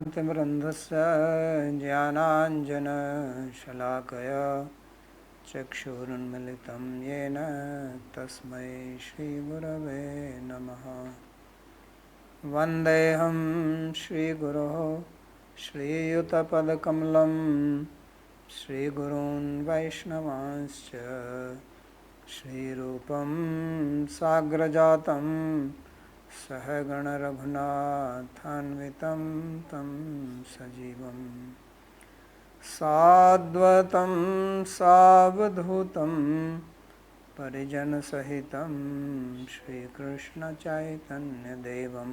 तिमिरन्धस्य ज्ञानाञ्जनशलाकया चक्षुरुन्मिलितं येन तस्मै श्रीगुरवे नमः। वन्देऽहं श्रीगुरोः श्रीयुतपदकमलं श्रीगुरून् वैष्णवांश्च श्रीरूपं साग्रजातं सहगणरघुनाथान्वितं तं सजीवं साद्वतं सावधूतं परिजनसहितं श्रीकृष्णचैतन्यदेवं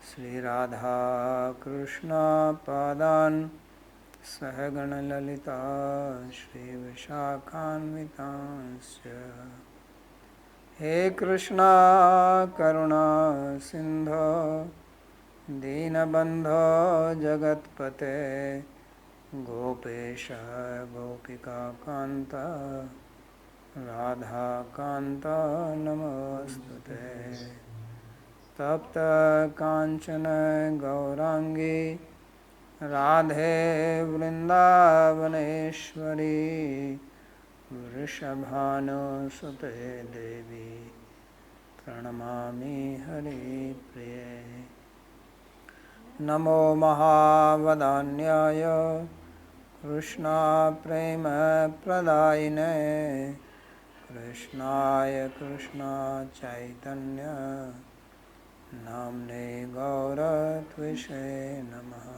श्रीराधाकृष्णपादान् सहगणललिता श्रीविशाखान्वितांश्च। हे कृष्णा करुणा सिन्धो दीनबन्धो जगत्पते गोपेश गोपिकान्त राधाकान्त नमोऽस्तुते। तप्त काञ्चन गौराङ्गी राधे वृन्दावनेश्वरी वृषभानुसुते देवी प्रणमामि हरिप्रिये। नमो महावदान्याय कृष्णप्रेमप्रदायिने कृष्णाय कृष्णचैतन्य नाम्ने गौरत्विषे नमः।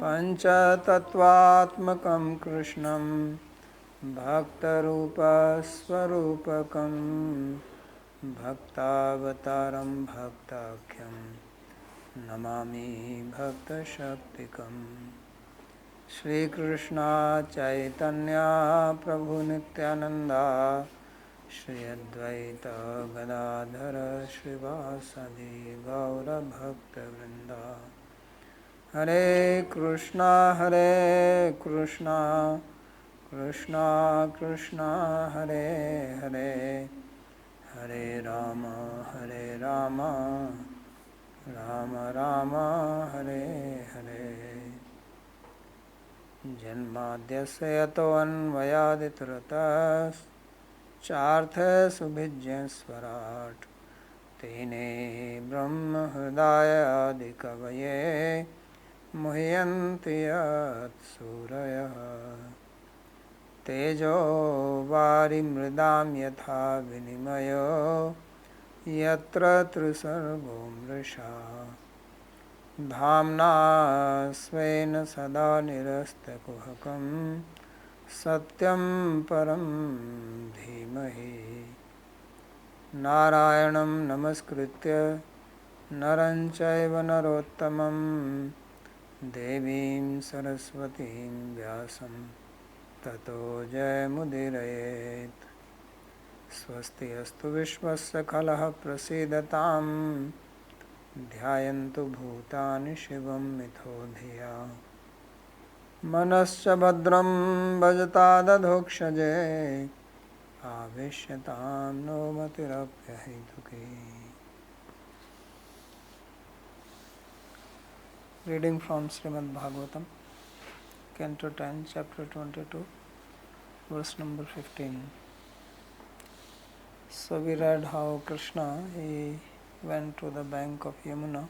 पञ्चतत्त्वात्मकं कृष्णं भक्तरूपस्वरूपकं भक्तावतारं भक्ताख्यं नमामि भक्तशक्तिकम्। श्रीकृष्ण चैतन्य प्रभु नित्यानंदा श्री अद्वैत गदाधर श्रीवासदि गौरभक्तवृंदा। हरे कृष्णा कृष्णा कृष्णा हरे हरे हरे राम राम राम हरे हरे। जन्माद्यस्य यतोऽन्वयादितरतश्चार्थसुभिज्ञस्वराट् तेने ब्रह्महृदायादिकवये मुह्यन्ति यत्सूरयः। तेजो वारिमृदां यथा विनिमयो यत्र त्रिसर्गो मृषा धाम्ना स्वेन सदा निरस्तकुहकं सत्यं परं धीमहि। नारायणं नमस्कृत्य नरं चैव नरोत्तमं देवीं सरस्वतीं व्यासं ततो जयमुदीरयेत्। स्वस्ति अस्तु विश्वस्य खलः प्रसीदताम् ध्यायन्तु भूतानि शिवं मिथो धिया। मनश्च भद्रं भजतादधोक्षजे आवेश्यतां no मतिरप्यहेतुकी। Reading from Śrīmad-Bhāgavatam, Canto 10, Chapter 22, verse number 15. So we read how Krishna, he went to the bank of Yamuna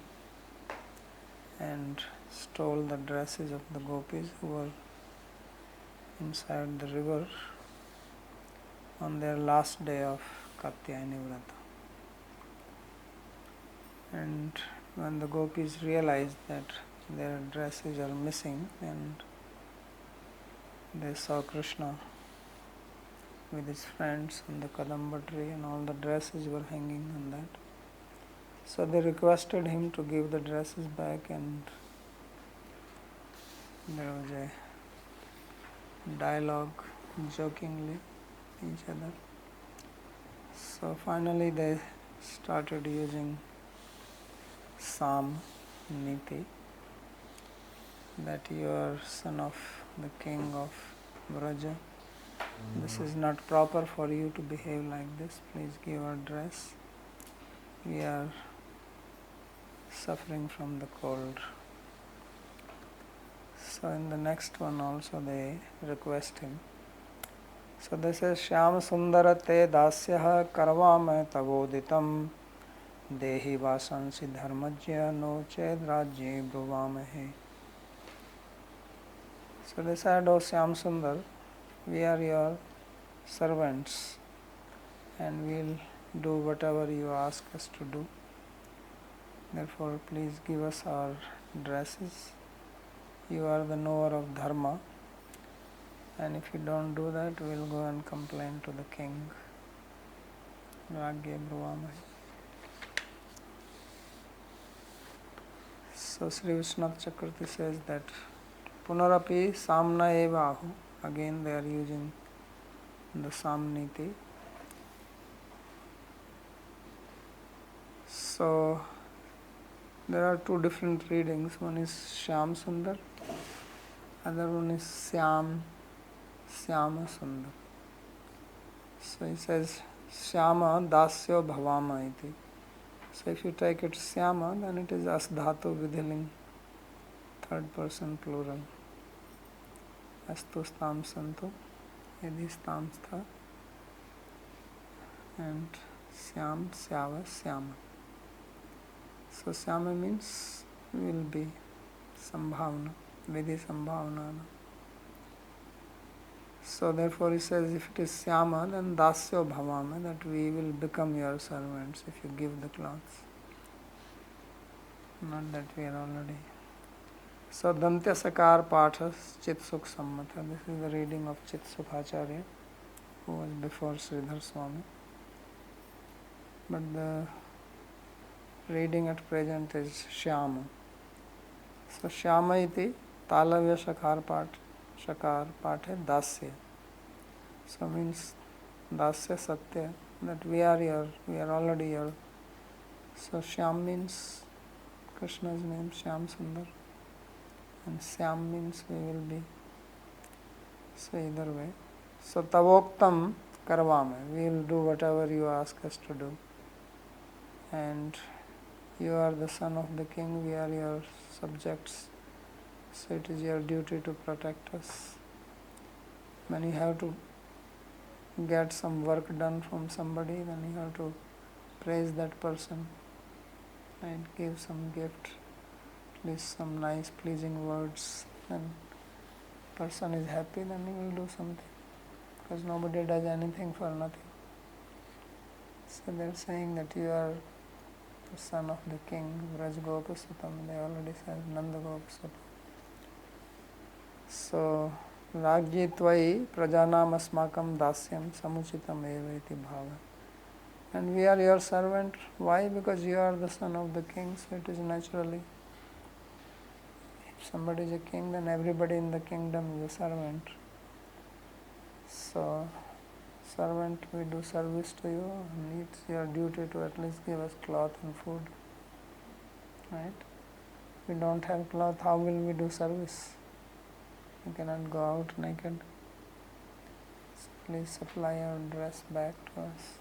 and stole the dresses of the gopis who were inside the river on their last day of Katyayani Vrata. And when the gopis realized that their dresses are missing, and they saw Krishna with his friends on the Kadamba tree and all the dresses were hanging on that. So they requested him to give the dresses back, and there was a dialogue jokingly each other. So finally they started using Sam Niti, that you are son of the king of Vraja. This is not proper for you to behave like this. Please give our dress. We are suffering from the cold. So in the next one also they request him. So this is Shyam Sundara te dasya karvama tavoditam dehi vasansi dharmajya no ched rajye bruvamahe. So they said, O Shyam Sundar, we are your servants and we'll do whatever you ask us to do. Therefore, please give us our dresses. You are the knower of dharma, and if you don't do that, we'll go and complain to the king. Ragye bruvamahe. So Sri Vishnath Chakravarti says that Punarapi Samna eva ahu. Again they are using the Samniti. So there are two different readings. One is Shyam Sundar, other one is Syama Sundar. So he says Shyama Dasyo Bhavama iti. So if you take it Syama, then it is Asdhatu Vidhiling, third person plural. Astu stam santu, yadi stam stha, and Syam Syava Syama. So Syama means will be Sambhavana, Vidhi Sambhavana. So therefore he says if it is Syama, then Dasyo Bhavama, that we will become your servants if you give the clothes. Not that we are already. So Dantya Sakar Pathas Chit Sukh Sammata. This is the reading of Chit Sukh Acharya, who was before Sridhar Swami. But the reading at present is Shyama. So Shyama iti Talavya Shakar Pathe Dasya. So means Dasya Satya, that we are already your. So Shyam means Krishna's name, Shyam Sundar, and Syam means we will be. So either way. So Tavoktam Karvame, we will do whatever you ask us to do. And you are the son of the king, we are your subjects. So it is your duty to protect us. When you have to get some work done from somebody, then you have to praise that person and give some gift, at least some nice pleasing words. Then person is happy, then he will do something, because nobody does anything for nothing. So they are saying that you are the son of the king, Vraj Gopasutam. They already said Nanda Gopasutam. So Rajyi Tvai Prajanam Asmakam Dasyam Samuchitam Eva iti Bhava. And we are your servant. Why? Because you are the son of the king, so it is naturally. If somebody is a king, then everybody in the kingdom is a servant. So, servant, we do service to you, and it's your duty to at least give us cloth and food. Right? If we don't have cloth, how will we do service? We cannot go out naked. So please supply our dress back to us.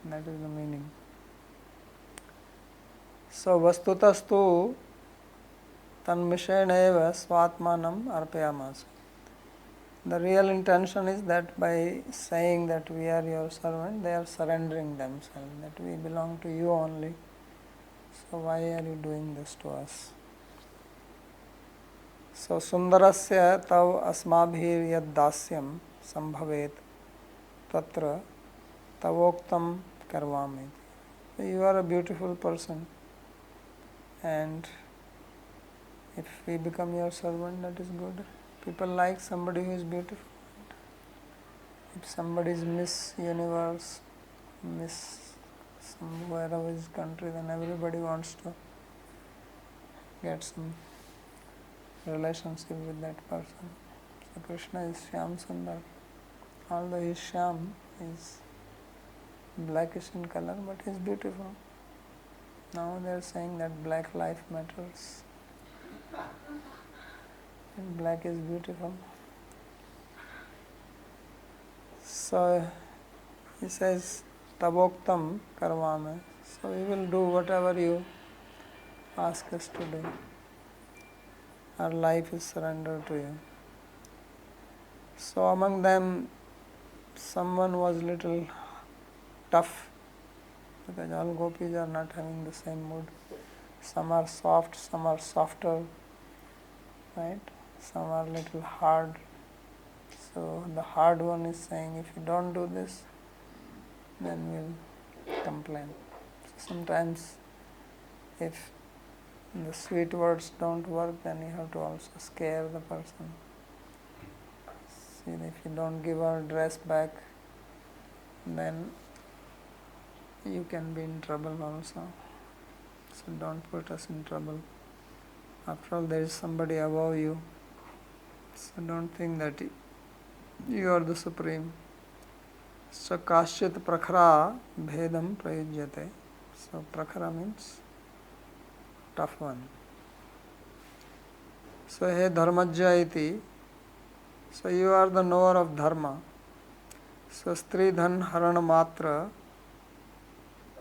That is the meaning. So vastutastu tanmisheneva swatmanam arpayamas. The real intention is that by saying that we are your servant, they are surrendering themselves, that we belong to you only. So why are you doing this to us? So sundarasya tav asmabhir yad dasyam sambhavet tatra tavoktam karvami. You are a beautiful person, and if we become your servant, that is good. People like somebody who is beautiful. If somebody is Miss Universe, Miss somewhere of his country, then everybody wants to get some relationship with that person. So Krishna is Shyam Sundar. Although he is Shyam, he is blackish in color, but he is beautiful. Now they are saying that black life matters. And black is beautiful. So he says, Taboktam karvame. So we will do whatever you ask us to do. Our life is surrendered to you. So among them, someone was little tough, because all gopis are not having the same mood. Some are soft, some are softer, right? Some are little hard. So the hard one is saying, if you don't do this, then we'll complain. So sometimes if the sweet words don't work, then you have to also scare the person. See, if you don't give our dress back, then you can be in trouble also. So don't put us in trouble. After all, there is somebody above you. So don't think that you are the supreme. So kasyat prakhara bhedam prayujyate. So prakhara means tough one. So he dharmajya iti. So you are the knower of dharma. So stridhan harana matra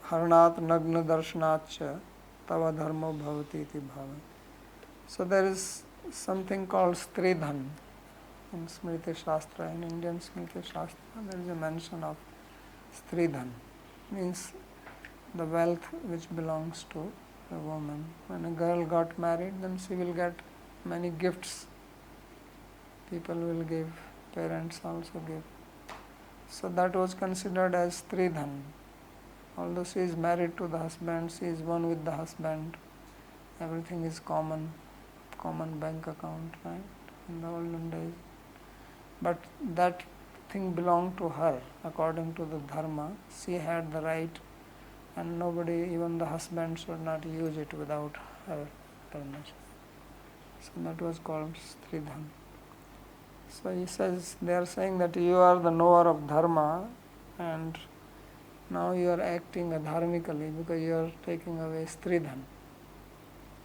haranat nagna darshanatcha tava dharma bhavati iti bhava. So there is something called stridhan in Smriti Shastra, in Indian Smriti Shastra. There is a mention of stridhan, means the wealth which belongs to a woman. When a girl got married, then she will get many gifts. People will give, parents also give. So that was considered as stridhan. Although she is married to the husband, she is one with the husband, everything is common bank account, right, in the olden days. But that thing belonged to her according to the dharma. She had the right, and nobody, even the husband, should not use it without her permission. So that was called stridhan. So he says, they are saying that you are the knower of dharma, and now you are acting adharmically because you are taking away stridhan.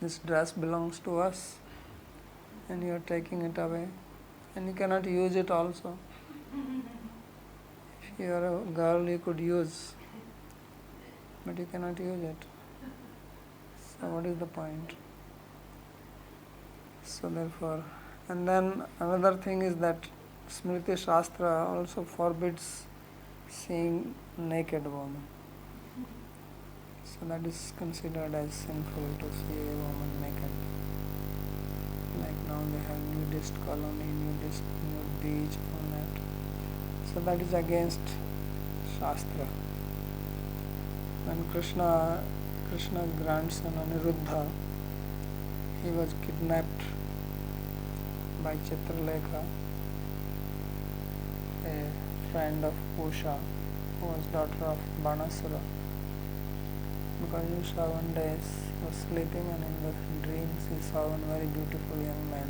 This dress belongs to us, and you are taking it away, and you cannot use it also. If you are a girl, you could use, but you cannot use it. So what is the point? So therefore, and then another thing is that Smriti Shastra also forbids seeing naked woman. So that is considered as sinful to see a woman naked. Like now they have nudist colony, nudist nude beach, all that. So that is against Shastra. When Krishna's grandson Aniruddha, he was kidnapped by Chitralekha, a friend of Usha, who was daughter of Banasura. Because Usha one day was sleeping, and in the dreams he saw one very beautiful young man,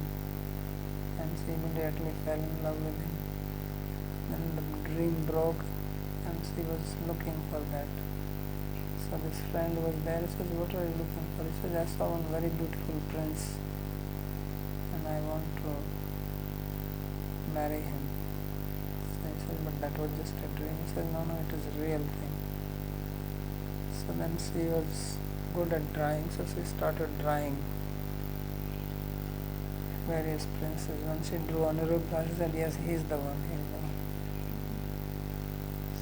and she immediately fell in love with him. Then the dream broke, and she was looking for that. So this friend was there. He says, what are you looking for? He says, I saw one very beautiful prince, and I want to marry him. So he said, but that was just a dream. He said, no, it is a real thing. So then she was good at drawing, so she started drawing various princes. When she drew Aniruddha, she said, yes, he is the one, he is the one.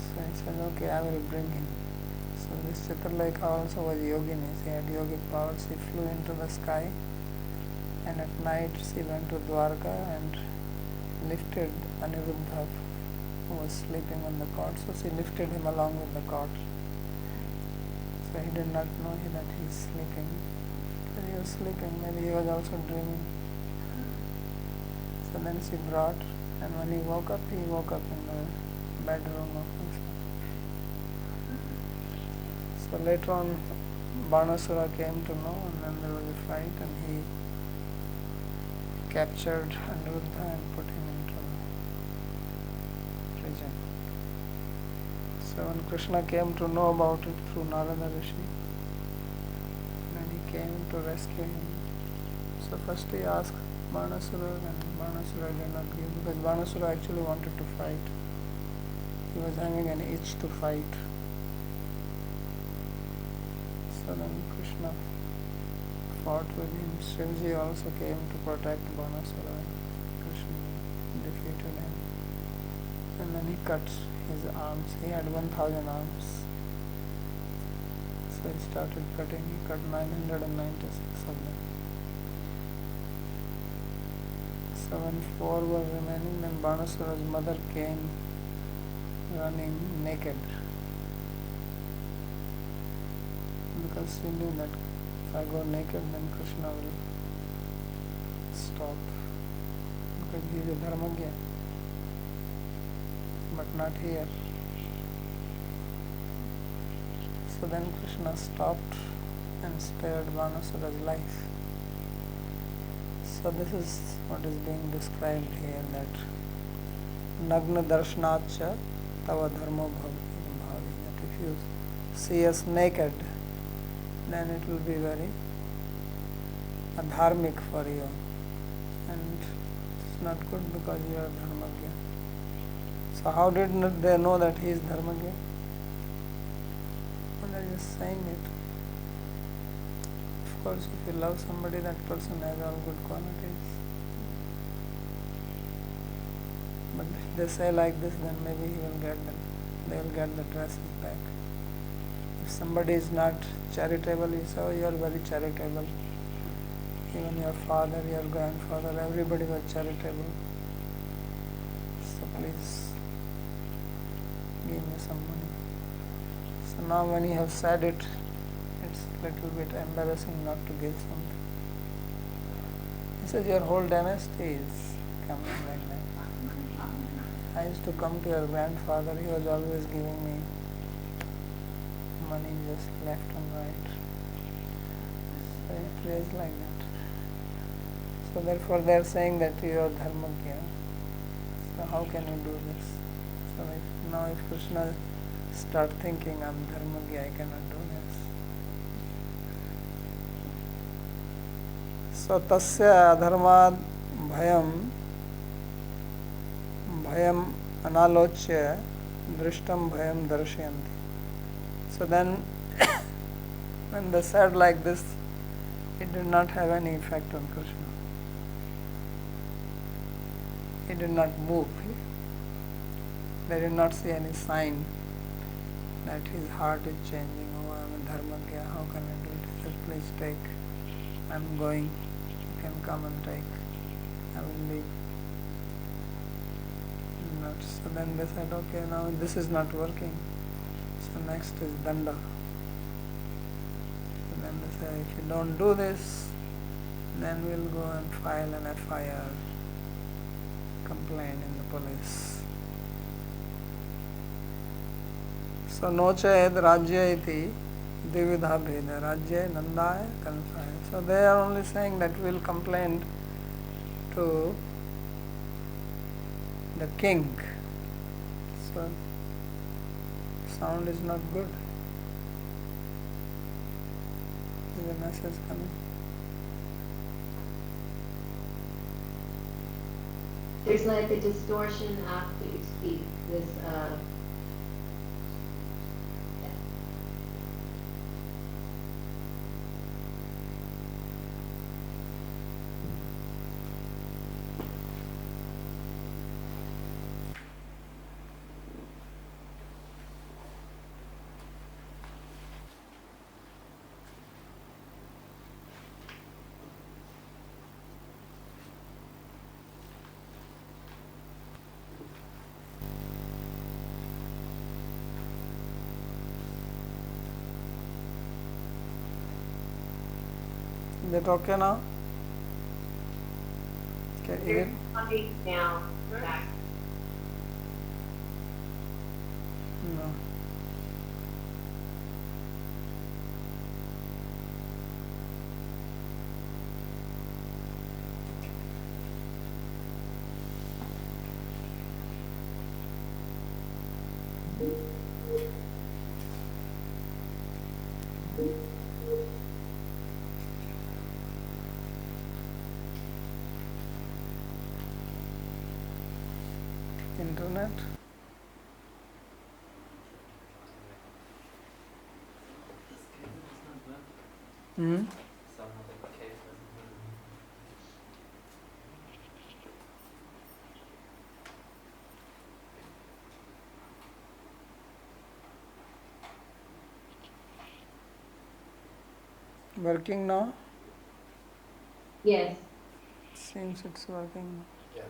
So he said, okay, I will bring him. So this Chitralekha also was yogini. She had yogic powers. She flew into the sky, and at night she went to Dwarka and lifted Aniruddha, who was sleeping on the cot. So she lifted him along with the cot. So he did not know that he is sleeping. But he was sleeping, maybe he was also dreaming. So then she brought, and when he woke up in the bedroom of his. So later on, Banasura came to know, and then there was a fight, and he captured Aniruddha and put him into the prison. So when Krishna came to know about it through Narada Rishi, then he came to rescue him. So first he asked Banasura, and Banasura did not give, because Banasura actually wanted to fight. He was having an itch to fight. So then Krishna fought with him. Shivji also came to protect Banasura. Krishna defeated him. And then he cut his arms. He had 1000 arms. So he started cutting. He cut 996 of them. So when 4 were remaining, then Banasura's mother came running naked. Because she knew that if I go naked, then Krishna will stop. Because he is a dharmagya. But not here. So then Krishna stopped and spared Banasura's life. So this is what is being described here, that Nagna Darshanatcha Tava Dharmo Bhavi. That if you see us naked, then it will be very adharmic for you. And it's not good because you are dharmagya. So how did they know that he is dharmagya? Well, they are just saying it. Of course, if you love somebody, that person has all good qualities. But if they say like this, then maybe he will get them. They will get the dresses back. If somebody is not charitable, you say, oh, you are very charitable. Even your father, your grandfather, everybody was charitable. So please give me some money. So now when you have said it, it's a little bit embarrassing not to give something. He says, your whole dynasty is coming like that. I used to come to your grandfather, he was always giving me money just left and right. So it is like that. So therefore they are saying that you are dharmagya. So how can you do this? So if Krishna start thinking I am dharmagya, I cannot do this. So tasya adharmad bhayam analocya drishtam bhayam darshayanti. So then when they said like this, it did not have any effect on Krishna. He did not move. They did not see any sign that his heart is changing. Oh, I am a dharmagya, how can I do it? He said, please take. I am going. You can come and take. I will leave. Not. So then they said, okay, now this is not working. So next is danda. So then they say, if you don't do this, then we'll go and file an FIR, complaint in the police. So nochayed rajya iti dividha bheda, rajya nandaya kansaya. So they are only saying that we'll complain to the king. So sound is not good. Is a message coming? There's like a distortion after you speak. This Is it okay now? Okay, is it? coming now. Back. No. Internet? Hmm? Somehow the Working now? Yes. Seems it's working. Yeah.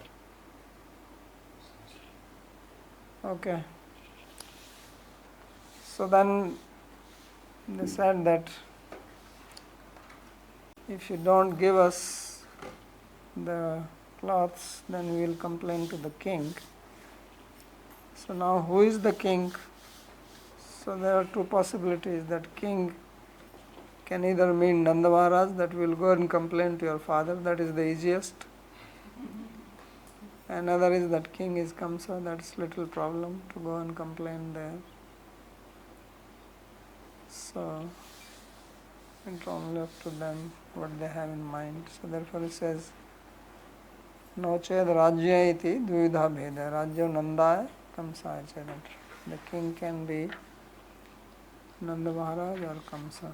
Okay. So then they said that if you don't give us the cloths, then we will complain to the king. So now who is the king? So there are two possibilities, that king can either mean Nanda Maharaj, that will go and complain to your father, that is the easiest. Another is that king is Kamsa, that's little problem to go and complain there. So it's only up to them what they have in mind. So therefore it says, no ched rajya iti dvividha bheda, rajya nandaya kamsaya chedat. The king can be Nanda Maharaj or Kamsa.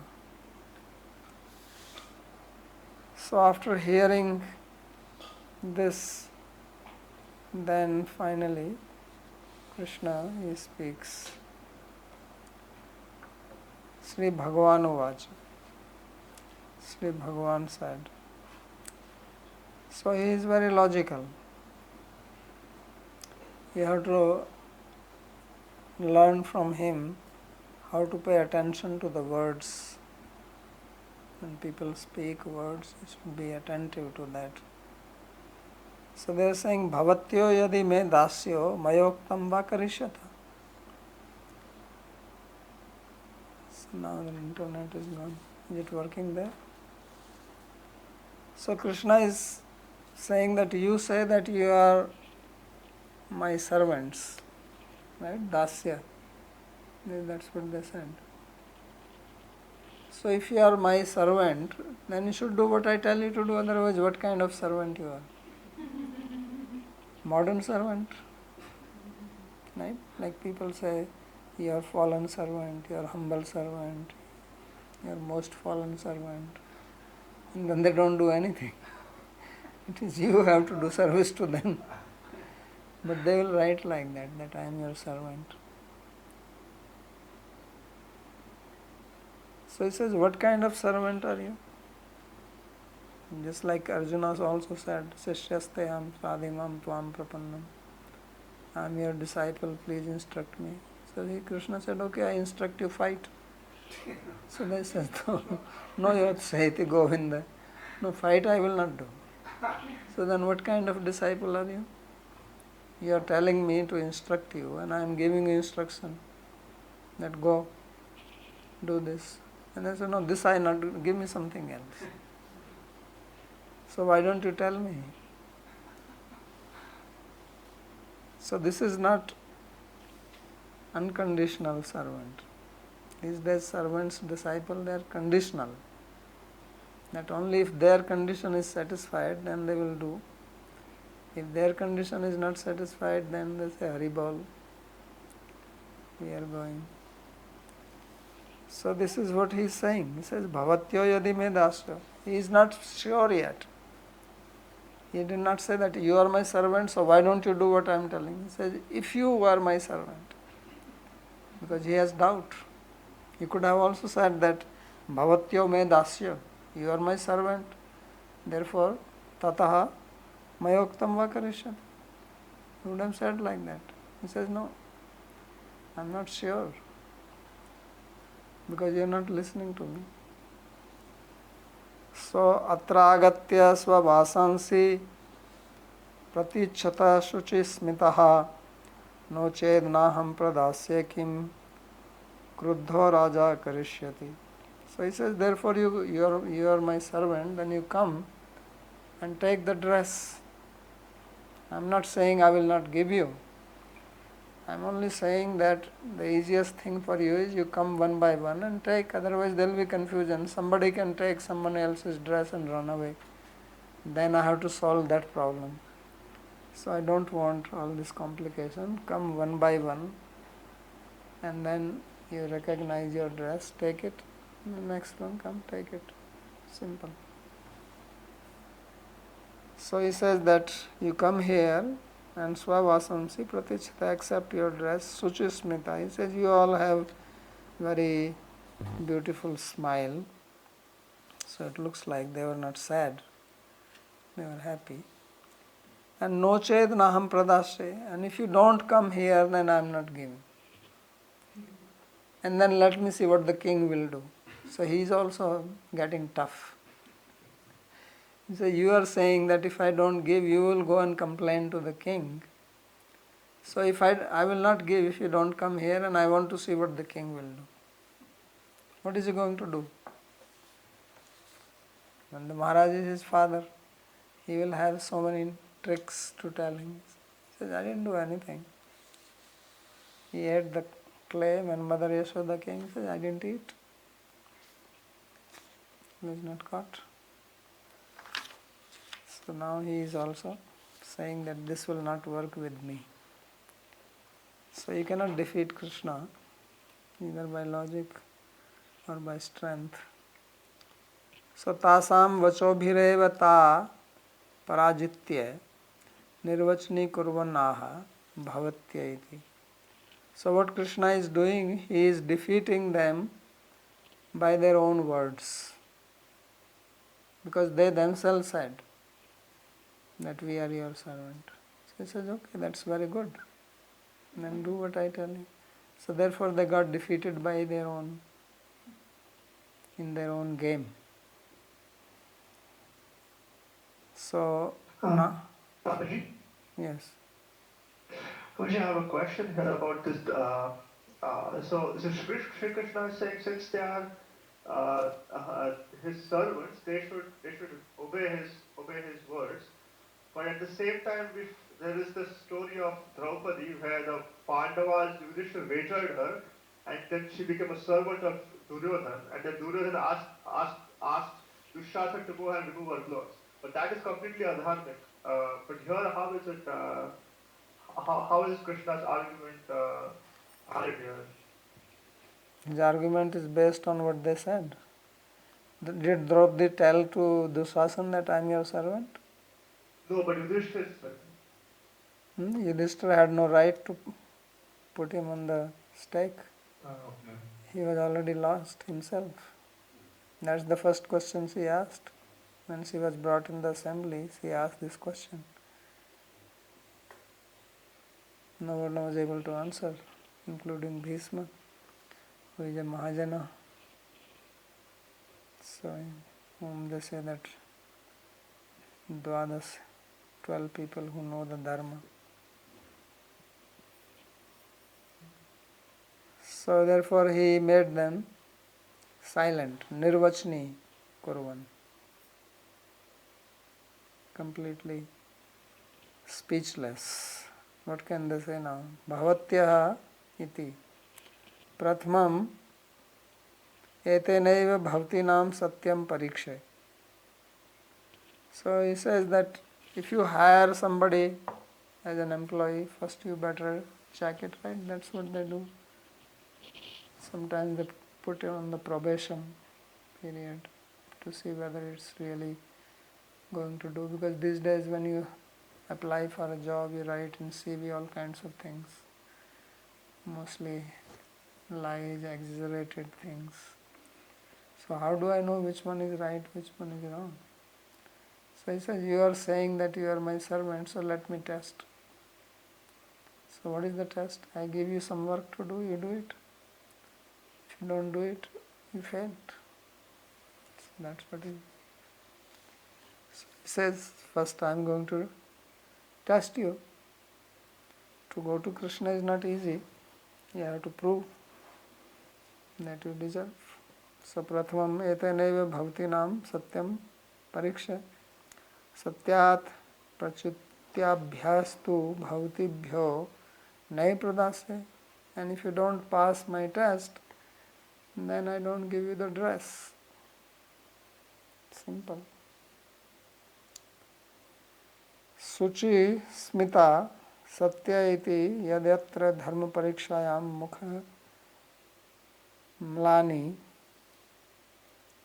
So after hearing this, then finally Krishna, he speaks. Sri Bhagavan Uvacha. Sri Bhagavan said. So he is very logical. You have to learn from him how to pay attention to the words. When people speak words, you should be attentive to that. So they are saying, Bhavatyo yadi me dasyo mayoktam va karishyata. So now the internet is gone. Is it working there? So Krishna is saying that you say that you are my servants, right? Dasya. That's what they said. So if you are my servant, then you should do what I tell you to do, otherwise what kind of servant you are? Modern servant, right? Like people say, you are fallen servant, you are humble servant, you are most fallen servant, and then they don't do anything. It is you who have to do service to them. But they will write like that I am your servant. So he says, what kind of servant are you? Just like Arjuna also said, Sishyastayam sadhimam tvam prapannam. I am your disciple, please instruct me. So Krishna said, okay, I instruct you, fight. So they said, no yatsahiti govinda. No, fight I will not do. So then what kind of disciple are you? You are telling me to instruct you and I am giving you instruction that go, do this. And I said, no, this I not do, give me something else. So why don't you tell me? So this is not unconditional servant. These days servants, disciple, they are conditional. That only if their condition is satisfied, then they will do. If their condition is not satisfied, then they say, Haribol, we are going. So this is what he is saying. He says, Bhavatyo yadi me dasya. He is not sure yet. He did not say that you are my servant, so why don't you do what I am telling? He says, if you are my servant. Because he has doubt. He could have also said that Bhavatyo me dasya. You are my servant. Therefore, tataha mayoktam va karishyati. He would have said like that. He says, no, I am not sure. Because you are not listening to me. So, atra agatya svavasansi pratichata shuchi smitaha no ched naham pradasya kim kruddho raja karishyati. So he says, therefore you are my servant, then you come and take the dress. I am not saying I will not give you. I am only saying that the easiest thing for you is you come one by one and take, otherwise there will be confusion. Somebody can take someone else's dress and run away. Then I have to solve that problem. So I don't want all this complication. Come one by one and then you recognize your dress, take it. The next one, come take it. Simple. So he says that you come here and swavasamsi pratichita, accept your dress, suchismita. He says you all have very beautiful smile. So it looks like they were not sad, they were happy. And no ched naham pradashe, and if you don't come here, then I am not giving. And then let me see what the king will do. So he is also getting tough. So you are saying that if I don't give, you will go and complain to the king. So if I will not give if you don't come here, and I want to see what the king will do. What is he going to do? When the Maharaj is his father, he will have so many tricks to tell him. He says, I didn't do anything. He ate the clay when Mother Yashoda came. He says, I didn't eat. He was not caught. So now he is also saying that this will not work with me. So you cannot defeat Krishna either by logic or by strength. So tasam vachobhireva ta parajitya nirvachni kurvanaha bhavatya iti. So what Krishna is doing, he is defeating them by their own words. Because they themselves said that we are your servant. So he says, okay, that's very good. Then do what I tell you. So therefore they got defeated by their own, in their own game. So now, Babaji, yes. Babaji, I have a question here about this. So Shri Krishna is saying since they are his servants, they should obey his words. But at the same time, if there is the story of Draupadi where the Pandavas Yudhishthira wagered her, and then she became a servant of Duryodhana, and then Duryodhana asked Dushasana to go and remove her clothes. But that is completely adharmic. But here, how is it? How is Krishna's argument valid here? His argument is based on what they said. Did Draupadi tell to Dushasana that I am your servant? No, but Yudhishthira is Yudhishthira had no right to put him on the stake. okay. He was already lost himself. That's the first question she asked. When she was brought in the assembly, she asked this question. No one was able to answer, including Bhishma, who is a Mahajana. So, whom they say that 12 people who know the Dharma. So therefore he made them silent, nirvachni kurvan, completely speechless. What can they say now? Bhavatyaha iti prathamam etenaiva bhavtinam satyam parikshe. So he says that if you hire somebody as an employee, first you better check it, right? That's what they do. Sometimes they put it on the probation period to see whether it's really going to do. Because these days when you apply for a job, you write in CV all kinds of things. Mostly lies, exaggerated things. So how do I know which one is right, which one is wrong? So he says, you are saying that you are my servant, so let me test. So what is the test? I give you some work to do, you do it. If you don't do it, you failed. So that's what it is. So he says, first I am going to test you. To go to Krishna is not easy. You have to prove that you deserve. So prathamam etenaiva bhavtinam satyam pariksha. Satyat prachutyabhyastu bhavtibhyo nai pradase. And if you don't pass my test, then I don't give you the dress. Simple. Suchi smita satya iti yadyatra dharma parikshayam mukha mlani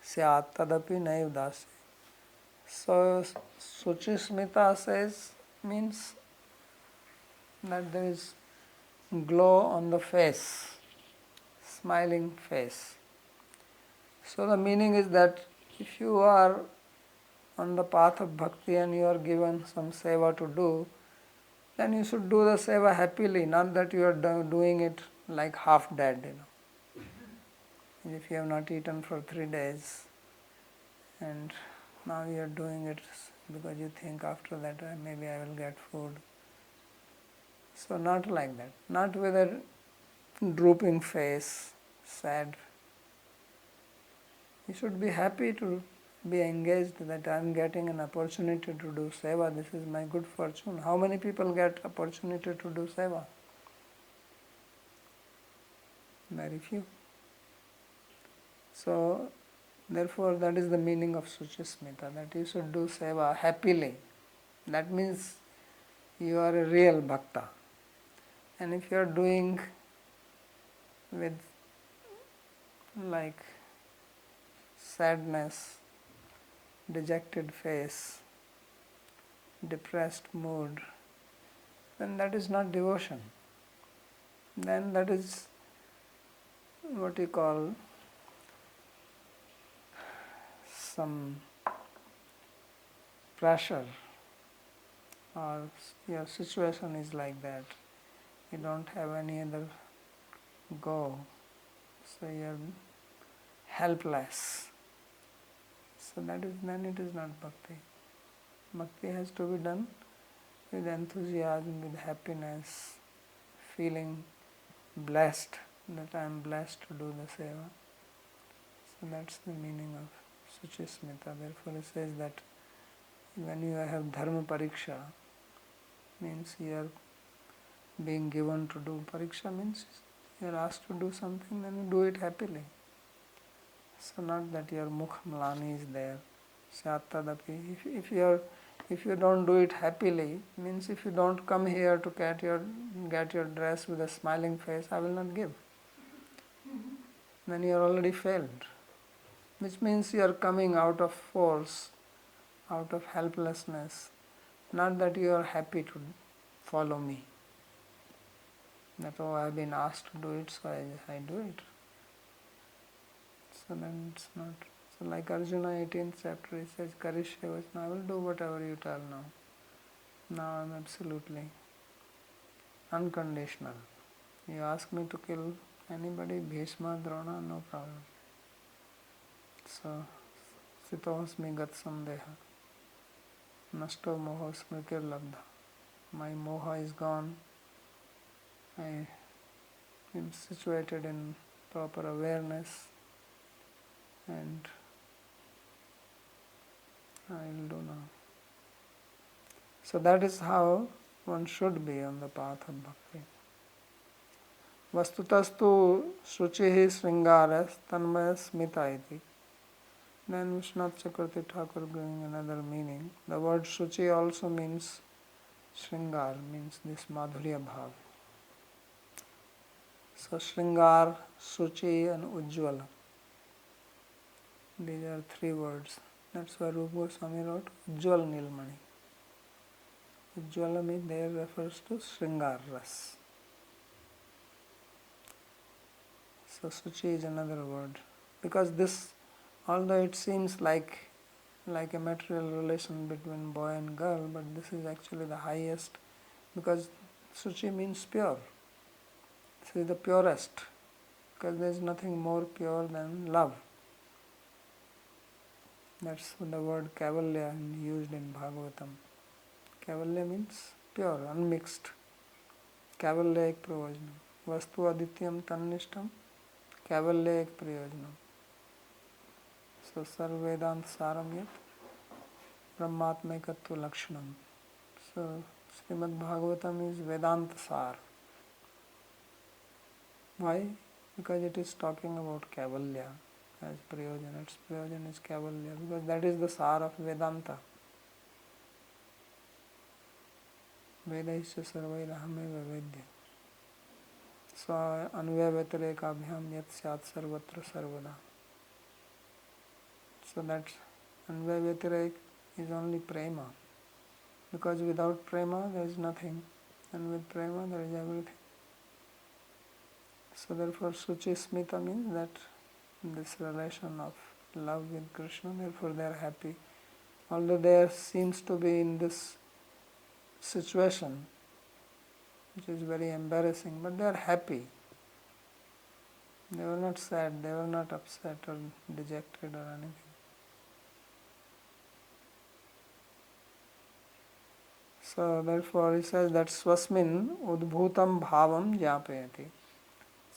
syat tadapi naiv dase. So Suchi smita says means that there is glow on the face, smiling face. So the meaning is that If you are on the path of bhakti and you are given some seva to do, then you should do the seva happily, not that you are doing it like half dead. If you have not eaten for 3 days and now you are doing it because you think after that maybe I will get food. So not like that, not with a drooping face, sad. You should be happy to be engaged that I am getting an opportunity to do seva, this is my good fortune. How many people get opportunity to do seva? Very few. So therefore that is the meaning of Suchismita, that you should do seva happily. That means you are a real bhakta. And if you are doing with like sadness, dejected face, depressed mood, then that is not devotion. Then that is what you call some pressure, or your situation is like that. You don't have any other go, so you are helpless. So that is, then it is not bhakti. Bhakti has to be done with enthusiasm, with happiness, feeling blessed that I am blessed to do the seva. So that's the meaning of Suchismita. Therefore it says that when you have dharma pariksha, means you are being given to do. Pariksha means you are asked to do something, then you do it happily. So not that your mukh mlani is there. Syat-tadapi. If you don't do it happily, means if you don't come here to get your dress with a smiling face, I will not give. Then you are already failed. Which means you are coming out of force, out of helplessness. Not that you are happy to follow me. That, oh, I have been asked to do it, so I do it. So then it's not. So like Arjuna 18th chapter, he says, Karishya Vachana, I will do whatever you tell now. Now I am absolutely unconditional. You ask me to kill anybody, Bhishma, Drona, no problem. So, Sitohasmi gat sandeha, nashto moho smritir labdha. My moha is gone. I am situated in proper awareness, and I will do now. So that is how one should be on the path of bhakti. Vastutastu Shuchihi Sringaras Tanmaya Smita iti. Then Vishwanath Chakravarti Thakur giving another meaning. The word Shuchi also means Shringar, means this Madhurya Bhav. So Shringar, Shuchi and Ujjvala. These are 3 words. That's why Rupa Goswami wrote Ujjwal Nilmani. Ujjwala means there refers to Shringar Ras. So Suchi is another word. Because this, although it seems like a material relation between boy and girl, but this is actually the highest, because Suchi means pure. This is the purest, because there is nothing more pure than love. That's the word Kavalya used in Bhāgavatam. Kavalya means pure, unmixed. Kavalya ek pravajnam. Vastu adityam tannishtam. Kavalya ek prayojnam. So Sarvedant Saram yat Brahmatmaikatva Lakshanam. So Śrīmad-Bhāgavatam is Vedanta Sar. Why? Because it is talking about Kavalya as Prayojana. Its Prayojana is Kavalya, because that is the Sar of Vedanta. Vedaisya sarvairahameva vedya. So anvaya vyatireka yat syat sarvatra sarvada. So that anvaya vyatirek is only prema. Because without prema there is nothing, and with prema there is everything. So therefore Suchi Smita means that this relation of love with Krishna, therefore they are happy. Although there seems to be in this situation, which is very embarrassing, but they are happy. They were not sad, they were not upset or dejected or anything. So therefore he says that swasmin udbhutam bhavam japayati.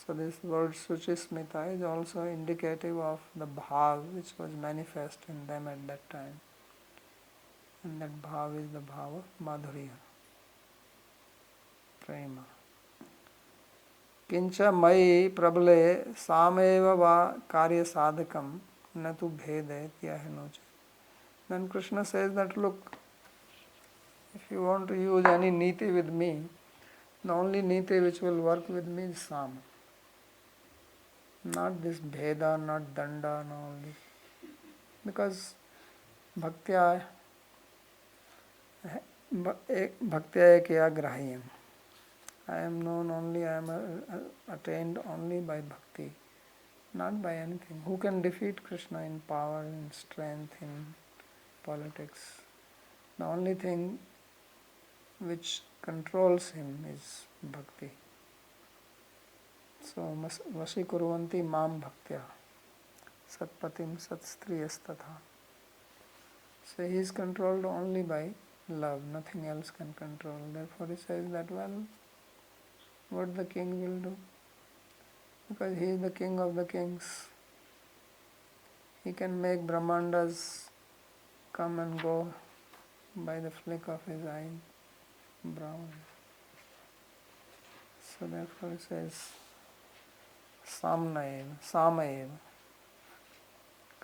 So this word Suchismita is also indicative of the bhav which was manifest in them at that time. And that bhav is the bhav of madhurya, prema. Kincha mai prabale sameva va karya sadhakam natu bhede tyahinocha. Then Krishna says that, look, if you want to use any niti with me, the only niti which will work with me is sama. Not this bheda, not danda, and all this. Because bhaktya ekya grahiyam. I am known only, I am attained only by bhakti, not by anything. Who can defeat Krishna in power, in strength, in politics? The only thing which controls him is bhakti. So, vashikuruvanti mam bhaktya satpatim satstriyastatha. So he is controlled only by love, nothing else can control. Therefore he says that, well, what the king will do? Because he is the king of the kings. He can make Brahmandas come and go by the flick of his eye. Brahman. So therefore he says, Samaeva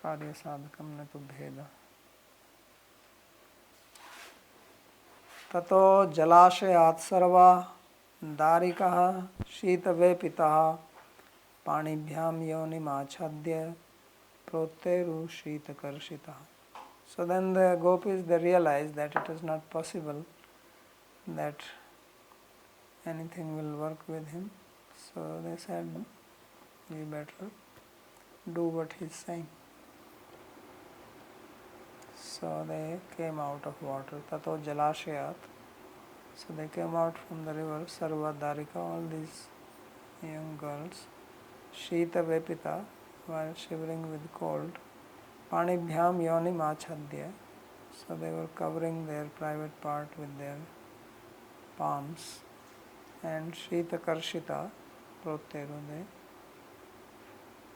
Karya Sadhakam Natu Bheda. Tato Jalashayat Sarva Darikaha Shitave Pitaha Panibhyam Yonim Achadya Proteru Shitakarshitaha. So then the gopis, they realized that it is not possible that anything will work with him. So they said, we better do what he is saying. So they came out of water. Tato Jalashayat. So they came out from the river. Sarva Darika, all these young girls. Shita Vepita, while shivering with cold. Panibhyam Yonim Achadya. So they were covering their private part with their palms. And Shita Karshita, Proteru, they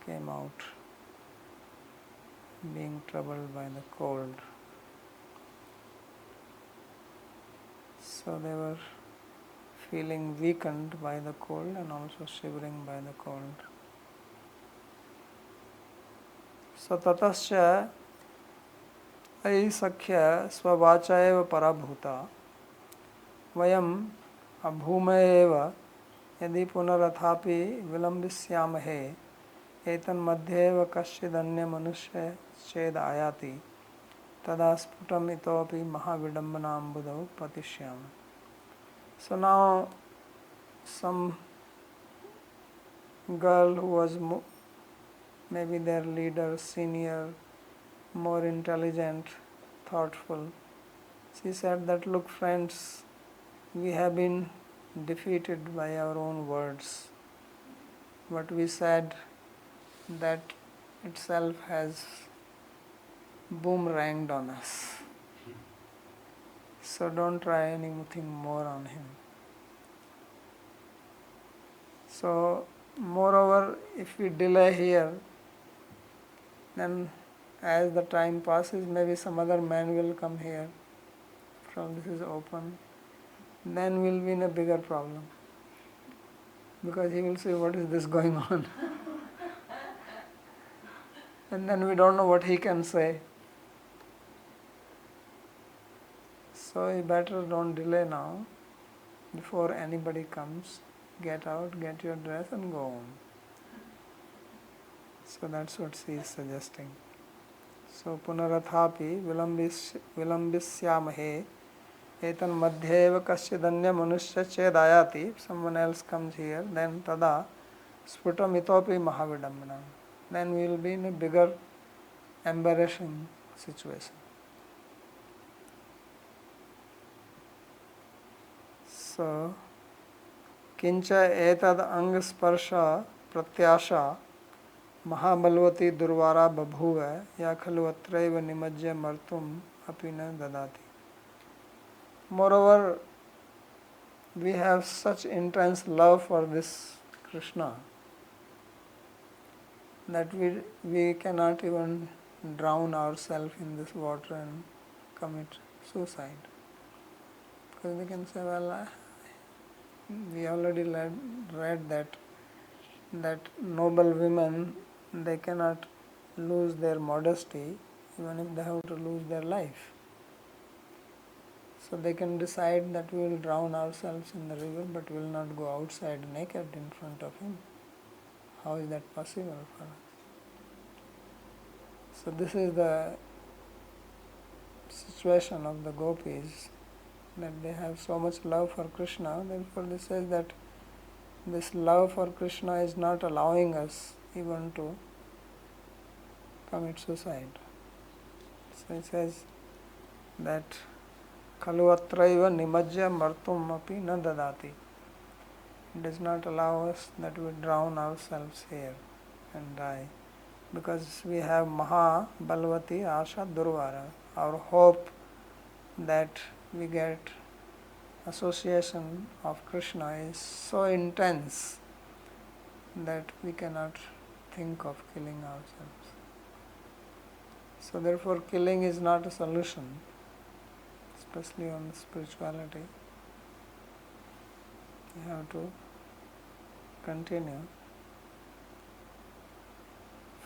came out being troubled by the cold. So they were feeling weakened by the cold and also shivering by the cold. So tatasya ai sakhya swavacha eva parabhuta vayam abhumayeva yadi punarathapi vilambhisyamahe etan madhyeva kasyadanya manushya ched ayati tada sputam itopi mahavidambanam budau patishyama. So now some girl who was maybe their leader, senior, more intelligent, thoughtful, she said that, look friends, we have been defeated by our own words. What we said, that itself has boomeranged on us. So don't try anything more on him. So moreover, if we delay here, then as the time passes, maybe some other man will come here from this is open. Then we'll be in a bigger problem. Because he will say, what is this going on? And then we don't know what he can say. So you better don't delay now. Before anybody comes, get out, get your dress and go home. So that's what she is suggesting. So punarathapi vilambhisyamahe etan madhyeva kasyadanya manushya chedayati. If someone else comes here, then tada sputam itopi mahavidambanam. Then we will be in a bigger embarrassing situation. So, kincha etad ang sparsha pratyasha महाबलवती दुर्वारा बभूव या खलु अत्रैव निमज्य मर्तुम अपि न ददाति. Moreover, we have such intense love for this Krishna that we cannot even drown ourselves in this water and commit suicide. Because we can say, well, we already read that noble women, they cannot lose their modesty even if they have to lose their life. So they can decide that we will drown ourselves in the river but will not go outside naked in front of him. How is that possible for us? So this is the situation of the gopis, that they have so much love for Krishna. Therefore this says that this love for Krishna is not allowing us even to commit suicide. So it says that Khalu atraiva nimajya martum api na dadati. It does not allow us that we drown ourselves here and die, because we have Maha Balvati Asha Durvara. Our hope that we get association of Krishna is so intense that we cannot think of killing ourselves. So therefore killing is not a solution, especially on spirituality. You have to continue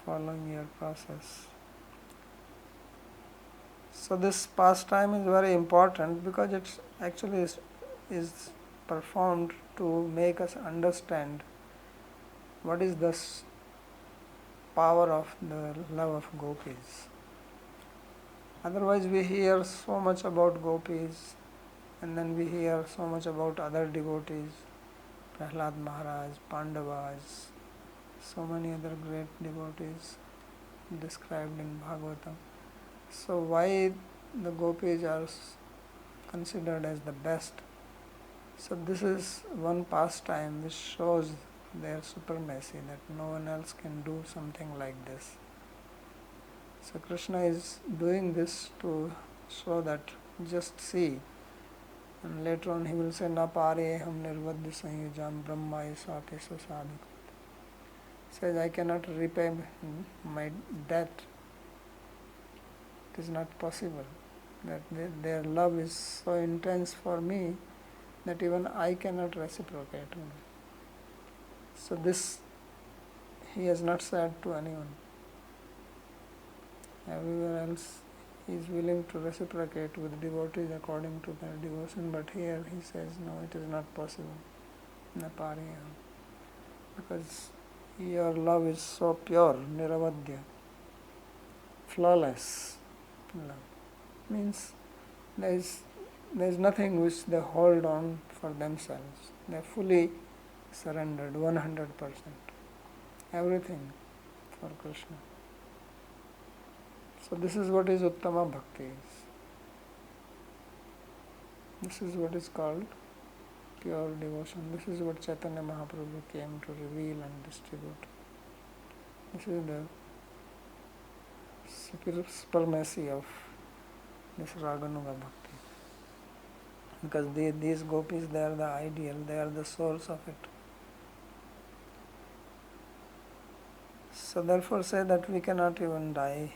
following your process. So this pastime is very important because it actually is performed to make us understand what is the power of the love of gopis. Otherwise we hear so much about gopis and then we hear so much about other devotees, Prahlad Maharaj, Pandavas, so many other great devotees described in Bhāgavatam. So why the gopis are considered as the best? So this is one pastime which shows their supremacy, that no one else can do something like this. So Krishna is doing this to show that just see, and later on he will say na pare ham nirvadya sanyujam brahma isate sasadhik. Says I cannot repay my debt. It is not possible. That their love is so intense for me that even I cannot reciprocate. So this he has not said to anyone. Everywhere else he is willing to reciprocate with devotees according to their devotion, but here he says no, it is not possible. Napariyam. Because your love is so pure, niravadya, flawless love. Means there is nothing which they hold on for themselves. They are fully surrendered, 100%. Everything for Krishna. So this is what is Uttama Bhakti is. This is what is called pure devotion. This is what Chaitanya Mahaprabhu came to reveal and distribute. This is the supremacy of this Raganuga Bhakti. Because these gopis, they are the ideal, they are the source of it. So therefore say that we cannot even die.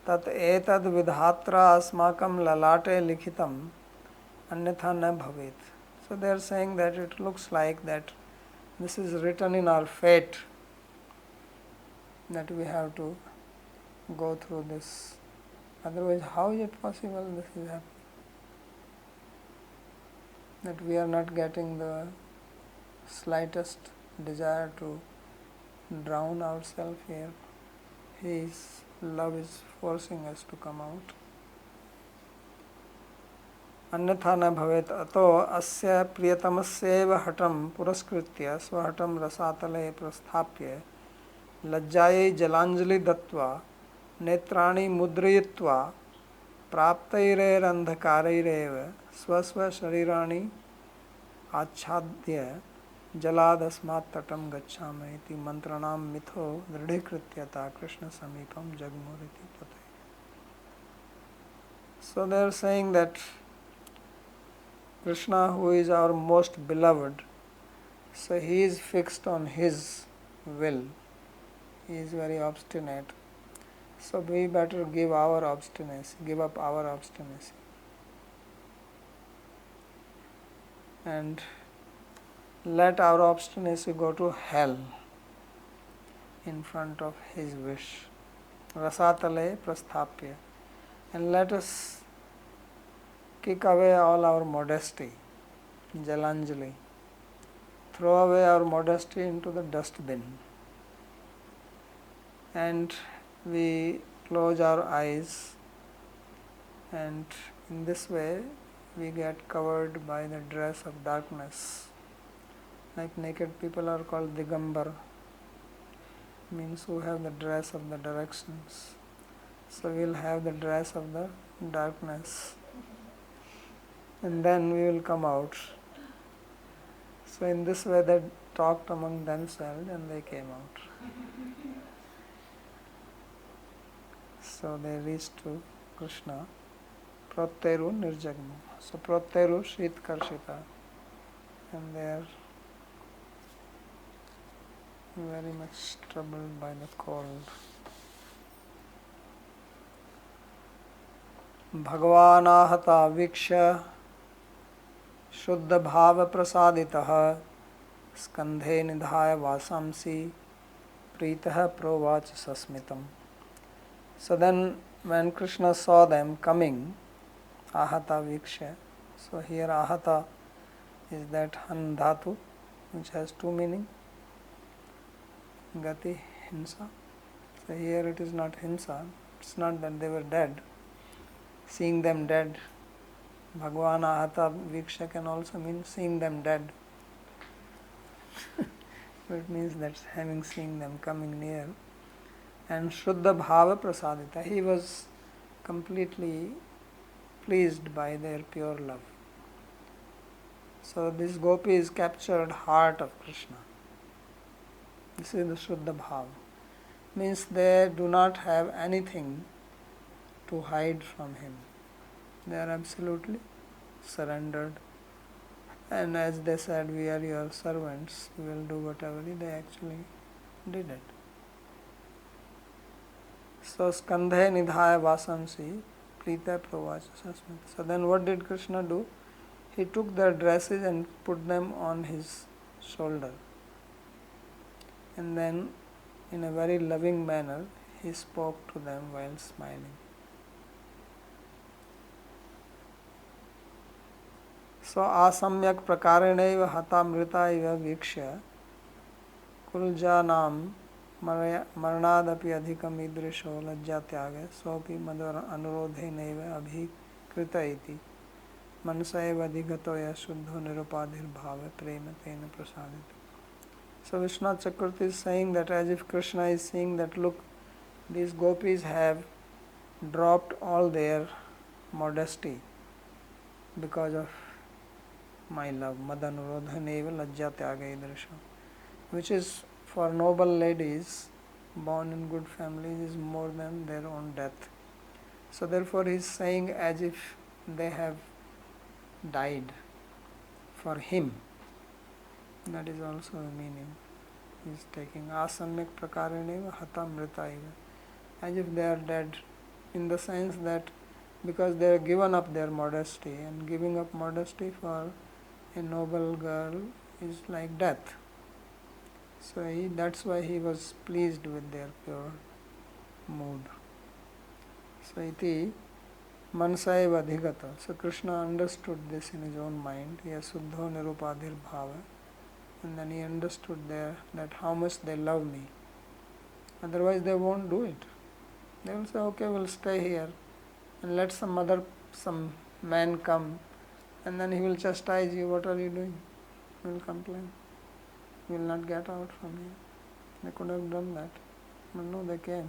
Tat etad vidhatra asmakam lalate likhitam अन्यथा न भवेत. So they are saying that it looks like that this is written in our fate, that we have to go through this. Otherwise, how is it possible this is happening? That we are not getting the slightest desire to drown ourselves here. His love is forcing us to come out. अन्यथा न भवेत् अतो अस्य प्रियतमस्यैव हठं पुरस्कृत्य स्वहठं रसातले प्रस्थाप्य लज्जायै जलाञ्जलि दत्त्वा नेत्राणि मुद्रयित्वा प्राप्तैरेरन्धकारैरेव स्वस्वशरीराणि आच्छाद्य जलादस्मात् तटं गच्छामि इति मंत्रणां मिथो दृढीकृत्यता कृष्ण समीपं जगमुरिति तथैव. So they are saying that Krishna, who is our most beloved, so he is fixed on his will. He is very obstinate. So we better give up our obstinacy. And let our obstinacy go to hell in front of his wish. Rasatale prasthapya. And let us kick away all our modesty. Jalanjali. Throw away our modesty into the dustbin. And we close our eyes, and in this way we get covered by the dress of darkness. Like naked people are called Digambar, means who have the dress of the directions. So we will have the dress of the darkness, and then we will come out. So in this way they talked among themselves and they came out. So they reached to Krishna. Pratteru nirjagmu. So Pratteru Shrit Karshita, and they are very much troubled by the cold. Bhagavanahata viksha Shuddha Bhava Prasaditah Skandhe Nidhaya Vasamsi Pritah Provach Sasmitam. So then when Krishna saw them coming, ahata viksha, so here ahata is that han dhatu which has two meaning, gati, hinsa. So here it is not hinsa, it's not that they were dead. Seeing them dead, Bhagavan ahata viksha can also mean seeing them dead. It means that having seen them coming near. And Shuddha Bhava Prasadita, he was completely pleased by their pure love. So this gopis captured heart of Krishna. This is the Shuddha Bhava. Means they do not have anything to hide from him. They are absolutely surrendered. And as they said, we are your servants, we will do whatever, they actually did it. So Skandhe Nidhaya Vasamsi Prita Pravacha Sasmit. So then what did Krishna do? He took their dresses and put them on his shoulder. And then in a very loving manner he spoke to them while smiling. So asamyak prakarenaiva hata mrita iva vikshya kuljanam marnadapi adhikam idrisho lajjatyaga sopi madhara anurodhenaiva abhikrita iti manasaiva adhigatoya shuddho nirupadhir bhava prema tena prasadita. So Vishwanath Chakravarti is saying that as if Krishna is saying that look, these gopis have dropped all their modesty because of my love, Madanurodhaneva Lajjatyaga Idrisha, which is for noble ladies born in good families is more than their own death. So therefore he is saying as if they have died for him. That is also the meaning. He is taking asamyak prakareneva hata mritaiva, as if they are dead, in the sense that because they have given up their modesty, and giving up modesty for a noble girl is like death. So that's why he was pleased with their pure mood. So iti mansaiva adhigata. So Krishna understood this in his own mind. Yes, suddho nirupadhir bhava. And then he understood that how much they love me. Otherwise they won't do it. They will say, okay, we'll stay here and let some man come, and then he will chastise you. What are you doing? You will complain. You will not get out from here. They could have done that. But no, they came.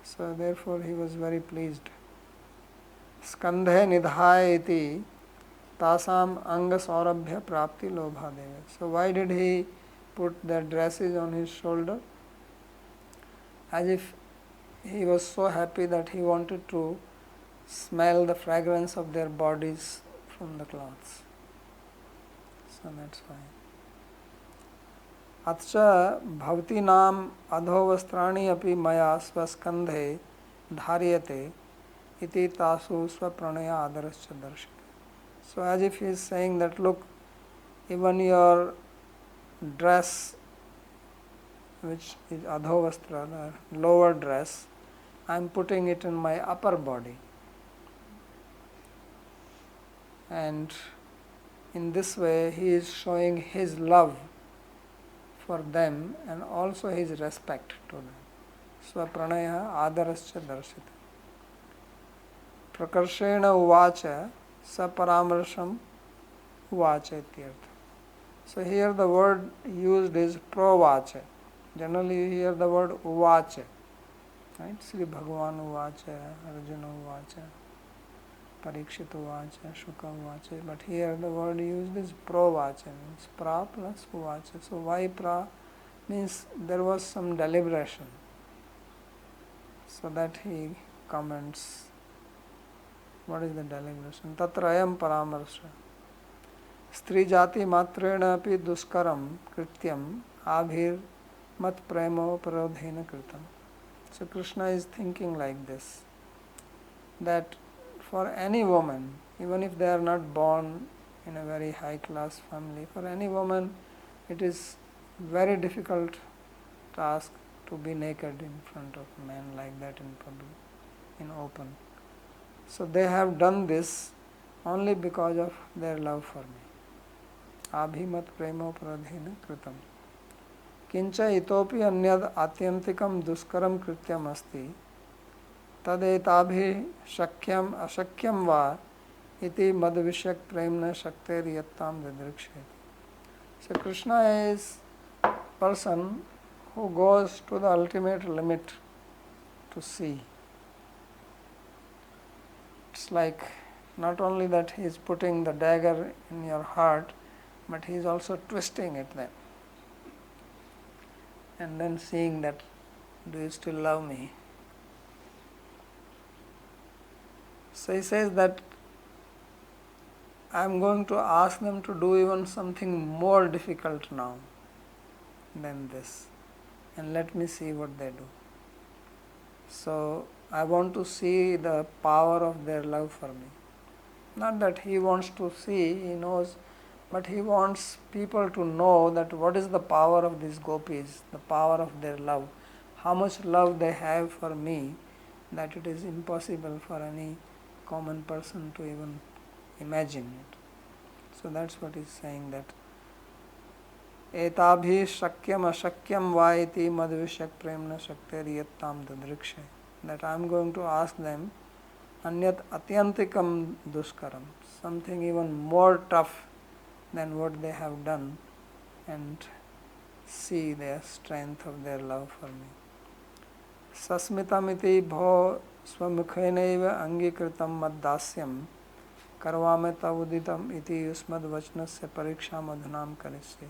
So therefore he was very pleased. Skandhe nidhaya iti tasam anga saurabhya prapti lobhadeva. So why did he put the dresses on his shoulder? As if he was so happy that he wanted to smell the fragrance of their bodies from the cloths. So that's why. Atcha bhavtinam adhovastrani api maya svaskandhe dharyate iti tasu svapranaya adarascha darshika. So as if he is saying that, look, even your dress, which is adhovastra, the lower dress, I am putting it in my upper body. And in this way he is showing his love for them and also his respect to them. Svapranaya adarascha darshita. Prakarshena uvacha saparamrasham uvacha ityartha. So here the word used is provacha. Generally you hear the word uvacha. Right? Sri Bhagavan uvacha, Arjuna uvacha, Parikshit uvacha, Shuka uvacha. But here the word used is provacha, means pra plus uvacha. So why pra? Means there was some deliberation. So that he comments, what is the deliberation? Tatrayam paramarsa. Stri jati matrena api duskaram krityam abhir mat premo parodhena kritam. So Krishna is thinking like this, that for any woman, even if they are not born in a very high class family, for any woman it is very difficult task to be naked in front of men like that in public, in open. So they have done this only because of their love for me. Abhimat premo pradhena kritam. Kincha itopi anyad atyantikam duskaram krityam asti tadetabhi shakyam ashakyam va iti madvishyak premna shakter yattam vidriksheti. So Krishna is person who goes to the ultimate limit to see. It's like not only that he is putting the dagger in your heart, but he is also twisting it then. And then seeing that, do you still love me? So he says that I am going to ask them to do even something more difficult now than this. And let me see what they do. So I want to see the power of their love for me. Not that he wants to see, he knows, but he wants people to know that what is the power of these gopis, the power of their love, how much love they have for me, that it is impossible for any common person to even imagine it. So that's what he's saying, that etabhi shakyam ashakyam vaiti madvishyak premna shakteri yattam dadrikshe. That I am going to ask them anyat atyantikam duskaram, something even more tough than what they have done, and see the strength of their love for me. Sasmitamiti bho swamukhenaiva angikritam maddasyam karvame tavuditam iti yusmad vachnasya pariksham adhunam karisye.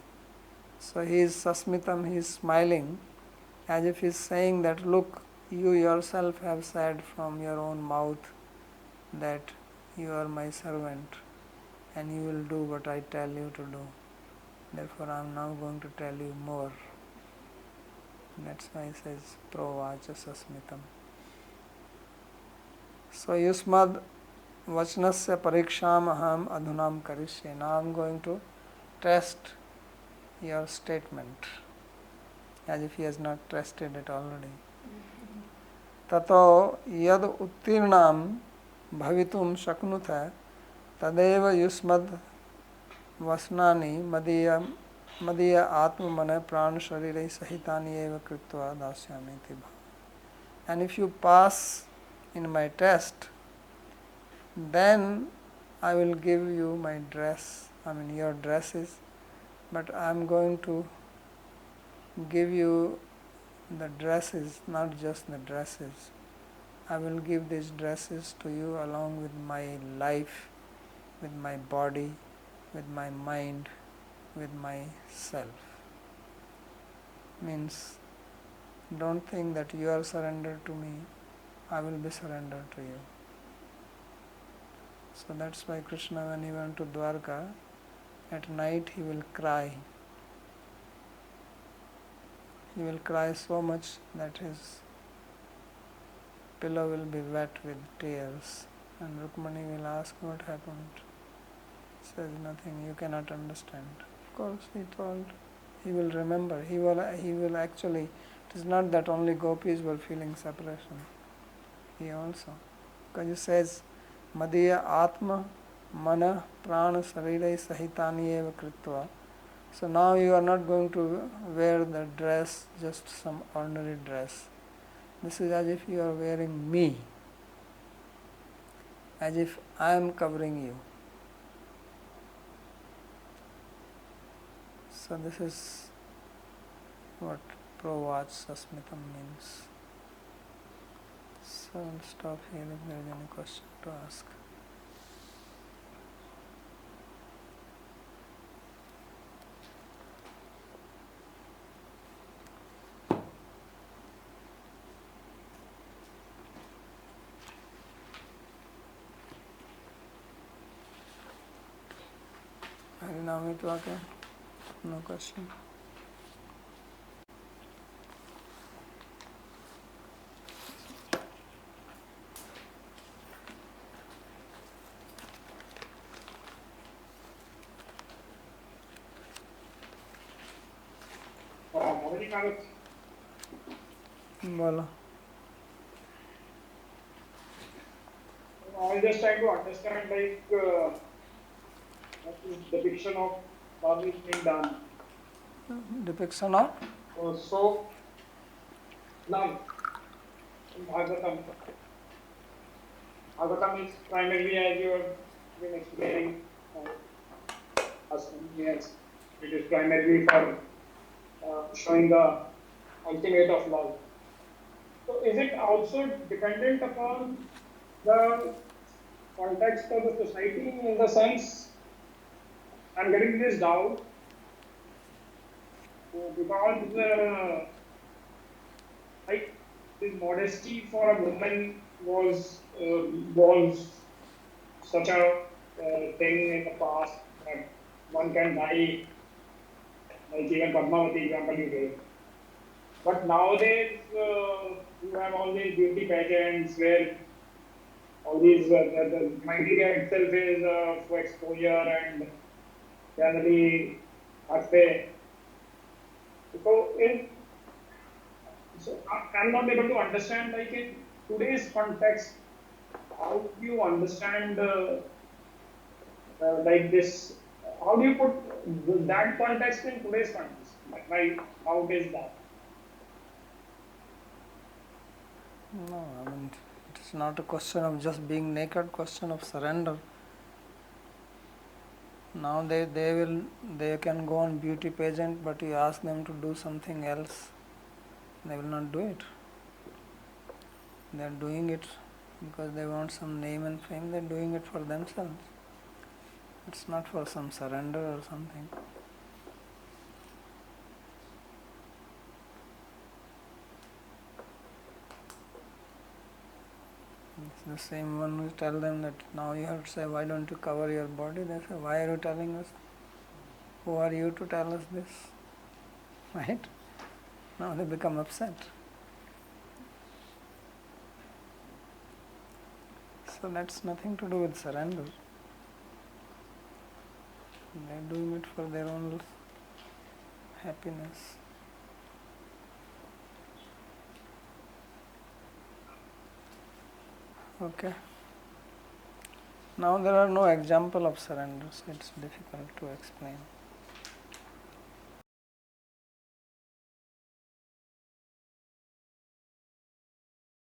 So he is sasmitam, he is smiling, as if he is saying that, look, you yourself have said from your own mouth that you are my servant and you will do what I tell you to do. Therefore I am now going to tell you more. That's why he says provacha sasmitam. So yusmad vachnasya pariksham aham adhunam karishye. Now I am going to test your statement, as if he has not tested it already. Tato yad uttirnam bhavitum shaknutha tadeva yusmad vasnani madhiya atma mana prana sharirei sahitani eva kritva dasyami iti bhava. And if you pass in my test, then I will give you my dress, your dresses, but I am going to give you the dresses, not just the dresses. I will give these dresses to you along with my life, with my body, with my mind, with myself. Means, don't think that you are surrendered to me, I will be surrendered to you. So that's why Krishna, when he went to Dwarka, at night he will cry. He will cry so much that his pillow will be wet with tears. And Rukmani will ask, what happened? He says, nothing, you cannot understand. Of course, he told, he will remember. He will actually, it is not that only gopis were feeling separation. He also. Because he says, Madhya Atma Mana Prana Sarirai Sahitani Eva Kritva. So now you are not going to wear the dress, just some ordinary dress. This is as if you are wearing me, as if I am covering you. So this is what Provac Sasmitam means. So I'll stop here if there is any question to ask. Harinamit no question. Bola. I was just trying to understand, like, what is depiction of love is being done. Depiction of? So, love in Bhagavatam. Bhagavatam is primarily, as you have been explaining, as years, it is primarily for showing the ultimate of love. So, is it also dependent upon the context of the society, in the sense, I'm getting this doubt, because like this modesty for a woman was such a thing in the past that one can die, like even Padmavati example you gave. But nowadays you have all these beauty pageants where all these the criteria itself is for exposure and generally pay. So I'm not able to understand, like, in today's context, how do you understand like this? How do you put that context in today's context? Like how is that? No, I mean, it is not a question of just being naked, question of surrender. Now they can go on beauty pageant, but you ask them to do something else, they will not do it. They are doing it because they want some name and fame. They are doing it for themselves. It's not for some surrender or something. It's the same one who tell them that now you have to say, why don't you cover your body? They say, why are you telling us? Who are you to tell us this? Right? Now they become upset. So that's nothing to do with surrender. They are doing it for their own happiness. Okay. Now there are no example of surrender, so it's difficult to explain.